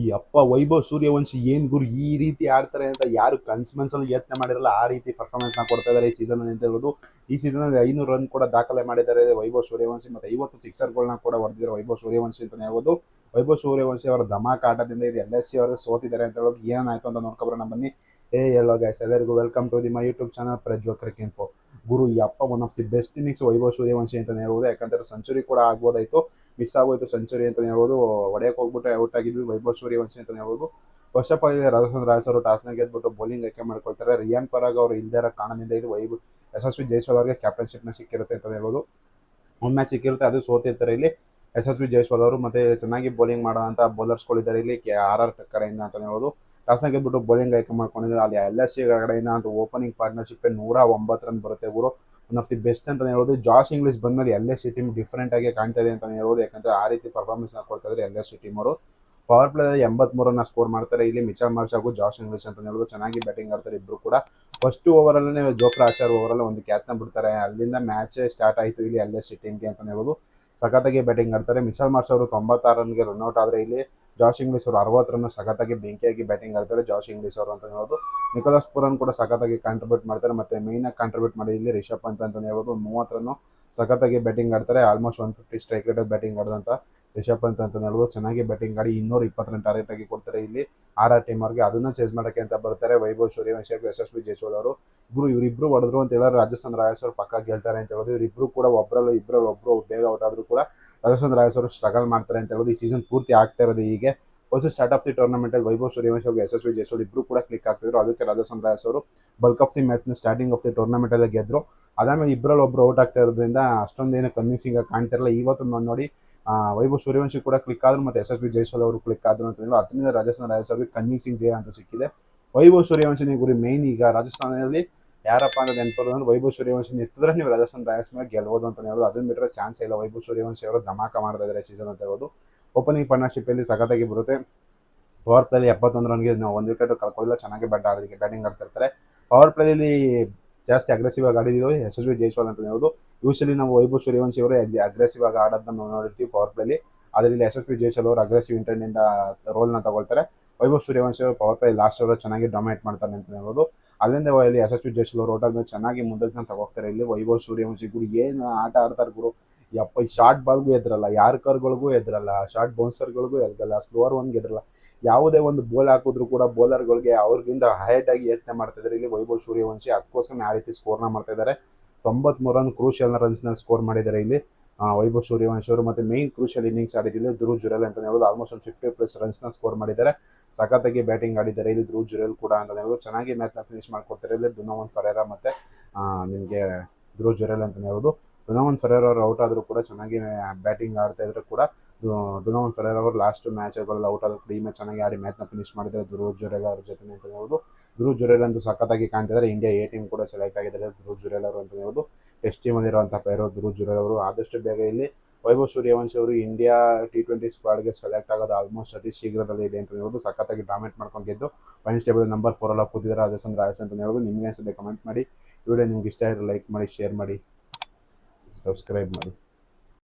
ಈ ಅಪ್ಪ ವೈಭವ್ ಸೂರ್ಯವಂಶಿ ಏನ್ ಗುರು ಈ ರೀತಿ ಆಡ್ತಾರೆ ಅಂತ ಯಾರು ಮನ್ಸಲ್ಲಿ ಯೋಚನೆ ಮಾಡಿರಲ್ಲ. ಆ ರೀತಿ ಪರ್ಫಾರ್ಮೆನ್ಸ್ ನ ಕೊಡ್ತಾ ಇದ್ದಾರೆ ಈ ಸೀಸನ್ ಅಂತ ಹೇಳ್ಬೋದು. ಈ ಸೀಸನ್ ಅಲ್ಲಿ 500 ರನ್ ಕೂಡ ದಾಖಲೆ ಮಾಡಿದ್ದಾರೆ ವೈಭವ್ ಸೂರ್ಯವಂಶಿ. ಮತ್ತೆ 50 ಸಿಕ್ಸರ್ಗಳನ್ನ ಕೂಡ ಹೊಡೆದಿದ್ದಾರೆ ವೈಭವ್ ಸೂರ್ಯವಂಶಿ ಅಂತ ಹೇಳ್ಬೋದು. ವೈಭವ್ ಸೂರ್ಯವಂಶಿ ಅವರ ಧಮಾಕ ಆಟದಿಂದ ಇದು LSC ಅವರು ಸೋತಿದ್ದಾರೆ ಅಂತ ಹೇಳೋದು. ಏನಾಯ್ತು ಅಂತ ನೋಡ್ಕೊಬರೋಣ ಬನ್ನಿ. ಹೇಳೋ ಗೈಸ್, ಎಲ್ಲರಿಗೂ welcome to my YouTube channel Prajwal cricket info. ಗುರು ಈ ಅಪ್ಪ one of the best innings Vaibhav Suryavanshi ಅಂತ ಹೇಳ್ಬೋದು. ಯಾಕಂದ್ರೆ ಸೆಂಚುರಿ ಕೂಡ ಆಗ್ಬೋದಾಯ್ತು, ಮಿಸ್ ಆಗೋಯ್ತು ಸೆಂಚುರಿ ಅಂತ ಹೇಳ್ಬೋದು. ಹೊಡೆಯಕ್ಕೆ ಹೋಗ್ಬಿಟ್ಟು ಔಟ್ ಆಗಿದ್ದು ವೈಭವ್ ಸೂರ್ಯವಂಶಿ ಅಂತ ಹೇಳ್ಬೋದು. First of all Rajasthan Royals ಅವರು ಟಾಸ್ನ ಗೆದ್ಬಿಟ್ಟು ಬೌಲಿಂಗ್ ಆಯ್ಕೆ ಮಾಡ್ಕೊಳ್ತಾರೆ. ರಿಯಾನ್ ಪರಾಗ್ ಅವರು ಇಲ್ದೇ ಇರೋ ಕಾರಣದಿಂದ ಇದು ಯಶಸ್ವಿ ಜೈಸ್ವಾಲ್ ಅವರಿಗೆ ಕ್ಯಾಪ್ಟನ್ಶಿಪ್ನ ಸಿಕ್ಕಿರುತ್ತೆ ಅಂತ ಹೇಳ್ಬೋದು. ಒಂದು ಮ್ಯಾಚ್ ಸಿಕ್ಕಿರುತ್ತೆ, ಅದು ಸೋತಿರ್ತಾರೆ ಇಲ್ಲಿ ಯಶಸ್ವಿ ಜೈಸ್ವಾಲ್ ಅವರು. ಮತ್ತೆ ಚೆನ್ನಾಗಿ ಬೌಲಿಂಗ್ ಮಾಡುವಂಥ ಬೌಲರ್ಸ್ಗಳಿದ್ದಾರೆ ಇಲ್ಲಿ RR ಕಡೆಯಿಂದ ಅಂತ ಹೇಳ್ಬೋದು. ಟಾಸ್ನ ಗೆದ್ಬಿಟ್ಟು ಬೌಲಿಂಗ್ ಆಯ್ಕೆ ಮಾಡ್ಕೊಂಡಿದ್ದಾರೆ. ಅಲ್ಲಿ LSC ಕಡೆಯಿಂದ ಅಂತ ಓಪನಿಂಗ್ ಪಾರ್ಟ್ನರ್ಶಿಪ್ 109 ರನ್ ಬರುತ್ತೆ ಗುರು. ಒನ್ ಆಫ್ ದಿ ಬೆಸ್ಟ್ ಅಂತ ಹೇಳ್ಬೋದು. ಜಾಶ್ ಇಂಗ್ಲಿಷ್ ಬಂದ್ಮೇಲೆ LSC ಟೀಮ್ ಡಿಫ್ರೆಂಟ್ ಆಗಿ ಕಾಣ್ತಾ ಇದೆ ಅಂತ ಹೇಳ್ಬೋದು. ಯಾಕಂದ್ರೆ ಆ ರೀತಿ ಪರ್ಫಾರ್ಮೆನ್ಸ್ ಕೊಡ್ತಾ ಇದ್ದಾರೆ LSC ಟೀಮ್ ಅವರು. ಪವರ್ ಪ್ಲೇ 83 ರನ್ ಸ್ಕೋರ್ ಮಾಡ್ತಾರೆ ಇಲ್ಲಿ ಮಿಚೆಲ್ ಮಾರ್ಷ್ ಹಾಗೂ ಜಾಶ್ ಇಂಗ್ಲಿಷ್ ಅಂತ ಹೇಳ್ಬೋದು. ಚೆನ್ನಾಗಿ ಬ್ಯಾಟಿಂಗ್ ಆಡ್ತಾರೆ ಇಬ್ರು ಕೂಡ. ಫಸ್ಟ್ ಓವರಲ್ಲೇ ಜೋಫ್ರಾ ಆರ್ಚರ್ ಓವರಲ್ಲಿ ಒಂದು ಕ್ಯಾಚ್ನ ಬಿಡ್ತಾರೆ. ಅಲ್ಲಿಂದ ಮ್ಯಾಚ್ ಸ್ಟಾರ್ಟ್ ಆಯಿತು ಇಲ್ಲಿ LSC ಟೀಮ್ಗೆ ಅಂತ ಹೇಳ್ಬೋದು. ಸಖತ್ತಾಗಿ ಬ್ಯಾಟಿಂಗ್ ಆಡ್ತಾರೆ. ಮಿಚೆಲ್ ಮಾರ್ಷ್ ಅವರು 96 ರನ್ಗೆ ರನ್ಔಟ್ ಆದರೆ ಇಲ್ಲಿ ಜಾಶ್ ಇಂಗ್ಲಿಷ್ ಅವರು 60 ರನ್ ಸಖತ್ತಾಗಿ ಬೆಂಕಿಯಾಗಿ ಬ್ಯಾಟಿಂಗ್ ಆಡ್ತಾರೆ ಜಾಶ್ ಇಂಗ್ಲಿಷ್ ಅವರು ಅಂತ ಹೇಳ್ಬೋದು. ನಿಕೋಲಸ್ ಪೂರನ್ ಕೂಡ ಸಖತ್ತಾಗಿ ಕಾಂಟ್ರಿಬ್ಯೂಟ್ ಮಾಡ್ತಾರೆ. ಮತ್ತೆ ಮೇಯ್ನ್ ಆಗಿ ಕಾಂಟ್ರಿಬ್ಯೂಟ್ ಮಾಡಿ ಇಲ್ಲಿ ರಿಷಬ್ ಪಂತ್ ಅಂತ ಹೇಳ್ಬೋದು. 30 ರನ್ ಸಖತ್ತಾಗಿ ಬ್ಯಾಟಿಂಗ್ ಆಡ್ತಾರೆ. ಆಲ್ಮೋಸ್ಟ್ 150 ಸ್ಟ್ರೈಕ್ ರೇಟ್ ಬ್ಯಾಟಿಂಗ್ ಆಡಿದಂಥ ರಿಷಬ್ ಪಂತ್ ಅಂತ ಹೇಳ್ಬೋದು. ಚೆನ್ನಾಗಿ ಬ್ಯಾಟಿಂಗ್ ಆಡಿ 220 ರನ್ ಟಾರ್ಗೆಟ್ ಆಗಿ ಕೊಡ್ತಾರೆ ಇಲ್ಲಿ RR ಟೀಮ್ ಅವ್ರಿಗೆ. ಅದನ್ನ ಚೇಸ್ ಮಾಡೋಕ್ಕೆ ಅಂತ ಬರ್ತಾರೆ ವೈಭವ್ ಸೂರ್ಯವಂಶಿ ಹಾಗೂ ಯಶಸ್ವಿ ಜೈಸ್ವಾಲ್ ಅವರು. ಇವರಿಬ್ರು ಹೊಡೆದ್ರು ಅಂತ ಹೇಳಿದ್ರೆ ರಾಜಸ್ಥಾನ್ ರಾಯಲ್ಸ್ ಅವರು ಪಕ್ಕ ಗೆಲ್ತಾರೆ ಅಂತ ಹೇಳೋದು. ಇವರಿಬ್ರು ಕೂಡ ಒಬ್ಬರು ಬೇಗ ಔಟ್ ಆದ್ರೂ ಕೂಡ ರಾಜಸ್ಥಾನ್ ರಾಯಲ್ಸ್ ಅವರು ಸ್ಟ್ರಗಲ್ ಮಾಡ್ತಾರೆ ಅಂತ ಹೇಳೋದು. ಈ ಸೀಸನ್ ಪೂರ್ತಿ ಆಗ್ತಾ ಇರೋದು ಹೀಗೆ. First start of the tournament ಅಲ್ಲಿ ವೈಭವ್ ಸೂರ್ಯವಂಶಿ ಹಾಗೂ ಯಶಸ್ವಿ ಜೈಸ್ವಾಲ್ ಇಬ್ರು ಕೂಡ ಕ್ಲಿಕ್ ಆಗ್ತಿದ್ರು. ಅದಕ್ಕೆ ರಾಜಸ್ಥಾನ್ ರಾಯಲ್ಸ್ ಅವರು bulk of the match starting of the tournament ಅಲ್ಲಿ ಗೆದ್ರು. ಅದಾದ್ಮೇಲೆ ಇಬ್ಬರಲ್ಲಿ ಒಬ್ರು ಔಟ್ ಆಗ್ತಾ ಇರೋದ್ರಿಂದ ಅಷ್ಟೊಂದೇನು ಕನ್ವಿನ್ಸಿಂಗ್ ಆಗಿ ಕಾಣ್ತಿರಲ್ಲ. ಇವತ್ತು ನೋಡಿ ವೈಭವ್ ಸೂರ್ಯವಂಶಿ ಕೂಡ ಕ್ಲಿಕ್ ಆದ್ರು, ಮತ್ತೆ ಯಶಸ್ವಿ ಜೈಸ್ವಾಲ್ ಅವರು ಕ್ಲಿಕ್ ಆದ್ರು ಅಂತ ಹೇಳಿ ಅದರಿಂದ ರಾಜಸ್ಥಾನ್ ರಾಯಲ್ಸ್ ಅವರಿಗೆ ಕನ್ವಿನ್ಸಿಂಗ್ ಜಯ ಅಂತ ಸಿಕ್ಕಿದೆ. ವೈಭವ್ ಸೂರ್ಯವಂಶಿ ಗುರಿ ಮೇನ್ ಈಗ ರಾಜಸ್ಥಾನದಲ್ಲಿ ಯಾರಪ್ಪ ಅಂತ ನೆನಪರು ಅಂದ್ರೆ ವೈಭವ್ ಸೂರ್ಯವಂಶಿ ನಿಂತಿದ್ರೆ ನೀವು ರಾಜಸ್ಥಾನ್ ರಾಯಲ್ಸ್ ಮೇಲೆ ಗೆಲ್ಬೋದು ಅಂತ ಹೇಳೋದು. ಅದನ್ನ ಬಿಟ್ಟರೆ ಚಾನ್ಸ್ ಇಲ್ಲ. ವೈಭವ್ ಸೂರ್ಯವಂಶಿ ಅವರು ಧಮಾಕ ಮಾಡ್ತಾ ಇದ್ದಾರೆ ಸೀಸನ್ ಅಂತ ಹೇಳ್ಬೋದು. ಓಪನಿಂಗ್ ಪಾರ್ಟ್ನರ್ಶಿಪ್ ಅಲ್ಲಿ ಸಖತ್ತಾಗಿ ಬರುತ್ತೆ. ಪವರ್ ಪ್ಲೇಲಿ 71 ರನ್ಗೆ ಒಂದು ವಿಕೆಟ್ ಕಳ್ಕೊಳ್ಳಿಲ್ಲ. ಚೆನ್ನಾಗಿ ಬ್ಯಾಟಿಂಗ್ ಆಡ್ತಿರ್ತಾರೆ. ಪವರ್ ಪ್ಲೇಲಿ ಜಾಸ್ತಿ ಅಗ್ರೆಸಿವ್ ಆಗಿ ಆಡಿದ್ದು ಯಶಸ್ವಿ ಜೈಸ್ವಾಲ್ ಅಂತ ಹೇಳ್ಬೋದು. ಯೂಶಲಿ ನಾವು ವೈಭವ್ ಸೂರ್ಯವಂಶಿ ಅವರು ಅಗ್ರೆಸಿವ್ ಆಗಿ ಆಡೋದನ್ನ ನಾವು ನೋಡಿರ್ತೀವಿ ಪವರ್ ಪ್ಲೇಲಿ. ಅದರಲ್ಲಿ ಯಶಸ್ವಿ ಜೈಸ್ವಾಲ್ ಅವರು ಅಗ್ರೆಸಿವ್ ಇಂಟೆಂಟ್ನಿಂದ ರೋಲ್ನ ತಗೊಳ್ತಾರೆ. ವೈಭವ್ ಸೂರ್ಯವಂಶಿ ಅವರು ಪವರ್ ಪ್ಲೇ ಲಾಸ್ಟ್ ಓವರ್ ಚೆನ್ನಾಗಿ ಡೊಮಿನೇಟ್ ಮಾಡ್ತಾರೆ ಅಂತ ಹೇಳ್ಬೋದು. ಅಲ್ಲಿಂದ ಇಲ್ಲಿ ಯಶಸ್ವಿ ಜೈಸ್ವಾಲ್ ಅವರು ಔಟ್ ಆದ್ಮೇಲೆ ಚೆನ್ನಾಗಿ ಮುಂದಕ್ಕೆ ತಗೋಗ್ತಾರೆ ಇಲ್ಲಿ ವೈಭವ್ ಸೂರ್ಯವಂಶಿ ಗುರು. ಏನು ಆಟ ಆಡ್ತಾರೆ ಗುರು ಯಪ್ಪ. ಈ ಶಾರ್ಟ್ ಬಾಲ್ಗೂ ಎದ್ರಲ್ಲ, ಯಾರ್ಕರ್ಗಳಿಗೂ ಎದ್ರಲ್ಲ, ಶಾರ್ಟ್ ಬೌನ್ಸರ್ಗಳಿಗೂ ಎದ್ರಲ್ಲ, ಸ್ಲೋವರ್ ಒನ್ಗೆ ಎದ್ರಲ್ಲ. ಯಾವುದೇ ಒಂದು ಬೋಲ್ ಹಾಕಿದ್ರು ಕೂಡ ಬೌಲರ್ಗಳಿಗೆ ಅವ್ರಿಗಿಂತ ಹೈಟ್ ಆಗಿ ಯತ್ನೆ ಮಾಡ್ತಾ ಇದ್ದಾರೆ ಇಲ್ಲಿ ವೈಭವ್ ಸೂರ್ಯವಂಶಿ. ಅದಕ್ಕೋಸ್ಕರ ಆ ರೀತಿ ಸ್ಕೋರ್ನ ಮಾಡ್ತಾ ಇದ್ದಾರೆ. 93 ರನ್ ಕ್ರೂಷಿಯಲ್ ರನ್ಸ್ನ ಸ್ಕೋರ್ ಮಾಡಿದ್ದಾರೆ ಇಲ್ಲಿ ವೈಭವ್ ಸೂರ್ಯವಂಶಿ ಅವರು. ಮತ್ತೆ ಮೇನ್ ಕ್ರೂಷಿಯಲ್ ಇನ್ನಿಂಗ್ಸ್ ಆಡಿದಿಲ್ಲ ಧ್ರುವ್ ಜುರೇಲ್ ಅಂತ ಹೇಳ್ಬೋದು. ಆಲ್ಮೋಸ್ಟ್ ಒಂದು 50+ ರನ್ಸ್ನ ಸ್ಕೋರ್ ಮಾಡಿದ್ದಾರೆ. ಸಖತ್ತಾಗಿ ಬ್ಯಾಟಿಂಗ್ ಆಡಿದ್ದಾರೆ ಇಲ್ಲಿ ಧ್ರುವ್ ಜುರೇಲ್ ಕೂಡ ಅಂತ ಹೇಳ್ಬೋದು. ಚೆನ್ನಾಗಿ ಮ್ಯಾಚ್ನ ಫಿನಿಶ್ ಮಾಡ್ಕೊಡ್ತಾರೆ ಇಲ್ಲಿ ಡೊನೋವನ್ ಫೆರೇರಾ ಮತ್ತೆ ನಿಮಗೆ ಧ್ರುವ್ ಜುರೇಲ್ ಅಂತ ಹೇಳ್ಬೋದು. ಡೊನೋವನ್ ಫೆರೇರಾ ಅವರು ಔಟ್ ಆದರೂ ಕೂಡ ಚೆನ್ನಾಗಿ ಬ್ಯಾಟಿಂಗ್ ಆಡ್ತಾ ಇದ್ರು ಕೂಡ ಡೊನೋವನ್ ಫೆರೇರಾ ಅವರು ಲಾಸ್ಟ್ ಮ್ಯಾಚ್ಗಳಲ್ಲಿ ಔಟ್ ಆದರೂ ಕೂಡ ಈ ಮ್ಯಾಚ್ ಚೆನ್ನಾಗಿ ಆಡಿ ಮ್ಯಾಚ್ನ ಫಿನಿಶ್ ಮಾಡಿದ್ದಾರೆ ಧ್ರುವ್ ಜುರೇಲ್ ಅವ್ರ ಜೊತೆ ಅಂತ ಹೇಳ್ಬೋದು. ಧ್ರುವ್ ಜುರೇಲ್ ಅಂತೂ ಸಖತ್ತಾಗಿ ಕಾಣ್ತಿದ್ದಾರೆ. ಇಂಡಿಯಾ A ಟೀಮ್ ಕೂಡ ಸೆಲೆಕ್ಟ್ ಆಗಿದ್ದಾರೆ ಧ್ರುವ್ ಜುರೇಲ್ ಅವರು ಅಂತ ಹೇಳ್ಬೋದು. ಟೆಸ್ಟ್ ಟೀಮಲ್ಲಿರುವಂಥ ಪ್ಲೇಯರ್ ಧ್ರುವ್ ಜುರೇಲ್ ಅವರು. ಆದಷ್ಟು ಬೇಗ ಇಲ್ಲಿ ವೈಭವ್ ಸೂರ್ಯವಂಶಿ ಅವರು ಇಂಡಿಯಾ T20 ಸ್ಕ್ವಾಡ್ಗೆ ಸೆಲೆಕ್ಟ್ ಆಗೋದು ಆಲ್ಮೋಸ್ಟ್ ಅತಿ ಶೀಘ್ರದಲ್ಲಿ ಇದೆ ಅಂತ ಹೇಳ್ಬೋದು. ಸಖತ್ತಾಗಿ ಡಾಮಿನೇಟ್ ಮಾಡ್ಕೊಂಡು ಗೆದ್ದು ಪಾಯಿಂಟ್ಸ್ ಟೇಬಲ್ ನಂಬರ್ 4 ಅಲ್ಲಿ ಕೂತಿದ್ದಾರೆ ರಾಜಸ್ಥಾನ್ ರಾಯಲ್ಸ್ ಅಂತ ಹೇಳ್ಬೋದು. ನಿಮಗೆ ಅನ್ಸುತ್ತೆ ಕಮೆಂಟ್ ಮಾಡಿ. ವಿಡಿಯೋ ನಿಮ್ಗೆ ಇಷ್ಟ ಆಗಿರೋ ಲೈಕ್ ಮಾಡಿ, ಶೇರ್ ಮಾಡಿ, ಸಬ್ಸ್ಕ್ರೈಬ್ ಮಾಡಿ.